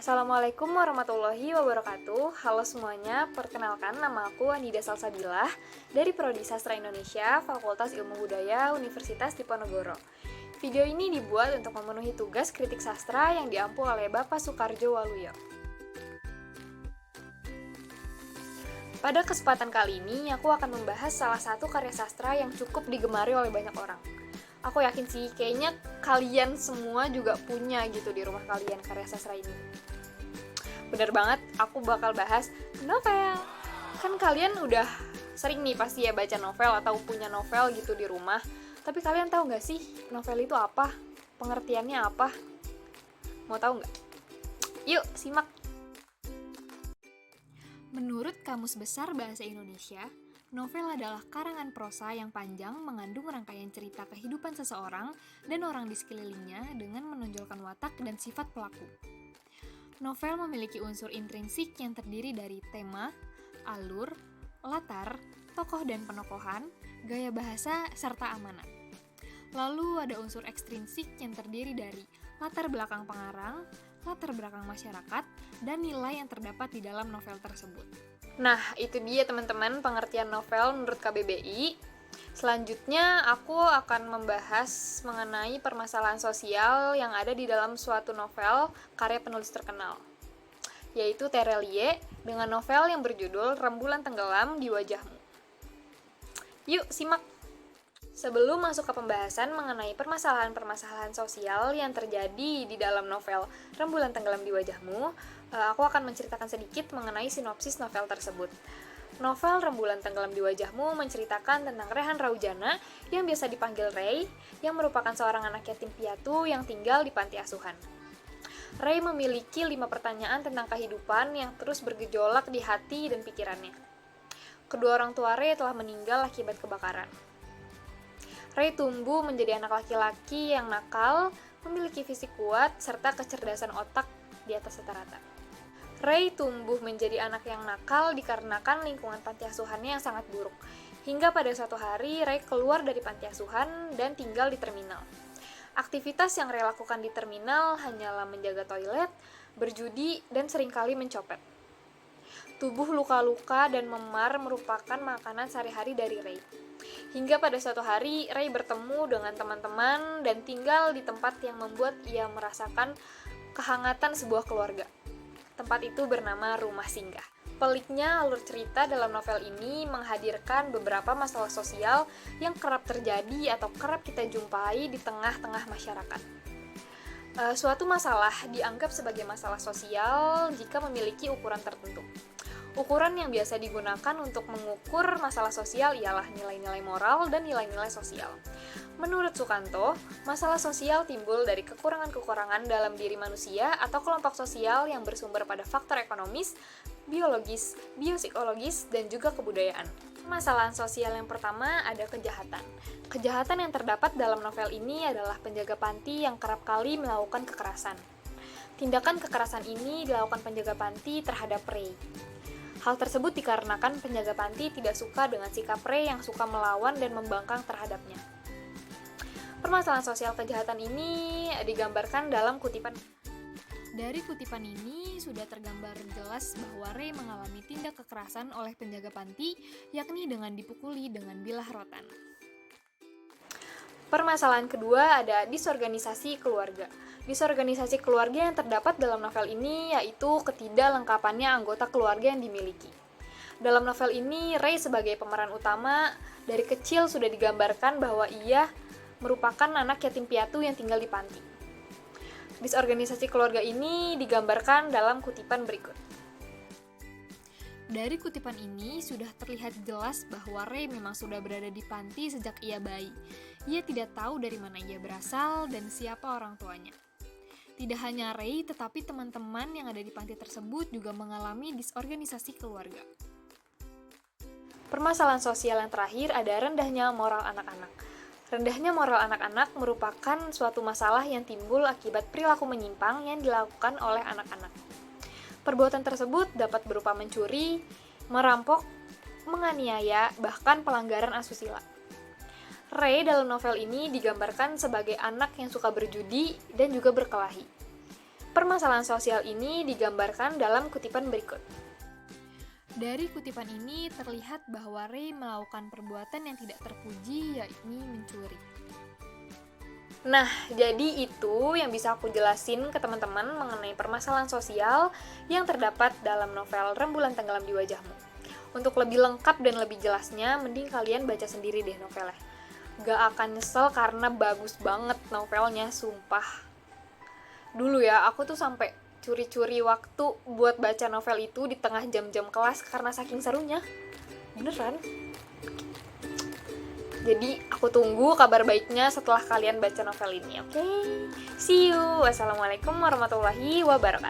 Assalamualaikum warahmatullahi wabarakatuh. Halo semuanya, perkenalkan nama aku Anida Salsabilah dari Prodi Sastra Indonesia, Fakultas Ilmu Budaya, Universitas Diponegoro. Video ini dibuat untuk memenuhi tugas kritik sastra yang diampu oleh Bapak Soekarjo Waluyo. Pada kesempatan kali ini, aku akan membahas salah satu karya sastra yang cukup digemari oleh banyak orang. Aku yakin sih, kayaknya kalian semua juga punya gitu di rumah kalian karya sastra ini. Bener banget, aku bakal bahas novel. Kan kalian udah sering nih pasti ya baca novel atau punya novel gitu di rumah. Tapi kalian tahu nggak sih novel itu apa? Pengertiannya apa? Mau tahu nggak? Yuk, simak! Menurut Kamus Besar Bahasa Indonesia, novel adalah karangan prosa yang panjang mengandung rangkaian cerita kehidupan seseorang dan orang di sekelilingnya dengan menonjolkan watak dan sifat pelaku. Novel memiliki unsur intrinsik yang terdiri dari tema, alur, latar, tokoh dan penokohan, gaya bahasa, serta amanat. Lalu ada unsur ekstrinsik yang terdiri dari latar belakang pengarang, latar belakang masyarakat, dan nilai yang terdapat di dalam novel tersebut. Nah, itu dia teman-teman pengertian novel menurut KBBI. Selanjutnya, aku akan membahas mengenai permasalahan sosial yang ada di dalam suatu novel karya penulis terkenal, yaitu Terelie dengan novel yang berjudul Rembulan Tenggelam di Wajahmu. Yuk, simak! Sebelum masuk ke pembahasan mengenai permasalahan-permasalahan sosial yang terjadi di dalam novel Rembulan Tenggelam di Wajahmu, aku akan menceritakan sedikit mengenai sinopsis novel tersebut. Novel Rembulan Tenggelam di Wajahmu menceritakan tentang Rehan Raujana yang biasa dipanggil Ray, yang merupakan seorang anak yatim piatu yang tinggal di panti asuhan. Ray memiliki 5 pertanyaan tentang kehidupan yang terus bergejolak di hati dan pikirannya. Kedua orang tua Ray telah meninggal akibat kebakaran. Ray tumbuh menjadi anak laki-laki yang nakal, memiliki fisik kuat, serta kecerdasan otak di atas rata-rata. Ray tumbuh menjadi anak yang nakal dikarenakan lingkungan panti asuhannya yang sangat buruk. Hingga pada suatu hari, Ray keluar dari panti asuhan dan tinggal di terminal. Aktivitas yang Ray lakukan di terminal hanyalah menjaga toilet, berjudi, dan seringkali mencopet. Tubuh luka-luka dan memar merupakan makanan sehari-hari dari Ray. Hingga pada suatu hari, Ray bertemu dengan teman-teman dan tinggal di tempat yang membuat ia merasakan kehangatan sebuah keluarga. Tempat itu bernama Rumah Singgah. Peliknya, alur cerita dalam novel ini menghadirkan beberapa masalah sosial yang kerap terjadi atau kerap kita jumpai di tengah-tengah masyarakat. Suatu masalah dianggap sebagai masalah sosial jika memiliki ukuran tertentu. Ukuran yang biasa digunakan untuk mengukur masalah sosial ialah nilai-nilai moral dan nilai-nilai sosial. Menurut Sukanto, masalah sosial timbul dari kekurangan-kekurangan dalam diri manusia atau kelompok sosial yang bersumber pada faktor ekonomis, biologis, biopsikologis, dan juga kebudayaan. Permasalahan sosial yang pertama ada kejahatan. Kejahatan yang terdapat dalam novel ini adalah penjaga panti yang kerap kali melakukan kekerasan. Tindakan kekerasan ini dilakukan penjaga panti terhadap Ray. Hal tersebut dikarenakan penjaga panti tidak suka dengan sikap Ray yang suka melawan dan membangkang terhadapnya. Permasalahan sosial kejahatan ini digambarkan dalam kutipan. Dari kutipan ini sudah tergambar jelas bahwa Ray mengalami tindak kekerasan oleh penjaga panti, yakni dengan dipukuli dengan bilah rotan. Permasalahan kedua ada disorganisasi keluarga. Disorganisasi keluarga yang terdapat dalam novel ini yaitu ketidaklengkapannya anggota keluarga yang dimiliki. Dalam novel ini, Ray sebagai pemeran utama dari kecil sudah digambarkan bahwa ia merupakan anak yatim piatu yang tinggal di panti. Disorganisasi keluarga ini digambarkan dalam kutipan berikut. Dari kutipan ini sudah terlihat jelas bahwa Ray memang sudah berada di panti sejak ia bayi. Ia tidak tahu dari mana ia berasal dan siapa orang tuanya. Tidak hanya Ray, tetapi teman-teman yang ada di panti tersebut juga mengalami disorganisasi keluarga. Permasalahan sosial yang terakhir ada rendahnya moral anak-anak. Rendahnya moral anak-anak merupakan suatu masalah yang timbul akibat perilaku menyimpang yang dilakukan oleh anak-anak. Perbuatan tersebut dapat berupa mencuri, merampok, menganiaya, bahkan pelanggaran asusila. Ray dalam novel ini digambarkan sebagai anak yang suka berjudi dan juga berkelahi. Permasalahan sosial ini digambarkan dalam kutipan berikut. Dari kutipan ini terlihat bahwa Ray melakukan perbuatan yang tidak terpuji, yakni mencuri. Nah, jadi itu yang bisa aku jelasin ke teman-teman mengenai permasalahan sosial yang terdapat dalam novel Rembulan Tenggelam di Wajahmu. Untuk lebih lengkap dan lebih jelasnya, mending kalian baca sendiri deh novelnya. Gak akan nyesel karena bagus banget novelnya, sumpah. Dulu ya, aku tuh sampai curi-curi waktu buat baca novel itu di tengah jam-jam kelas karena saking serunya. Beneran. Jadi aku tunggu kabar baiknya setelah kalian baca novel ini, oke? See you. Wassalamualaikum warahmatullahi wabarakatuh.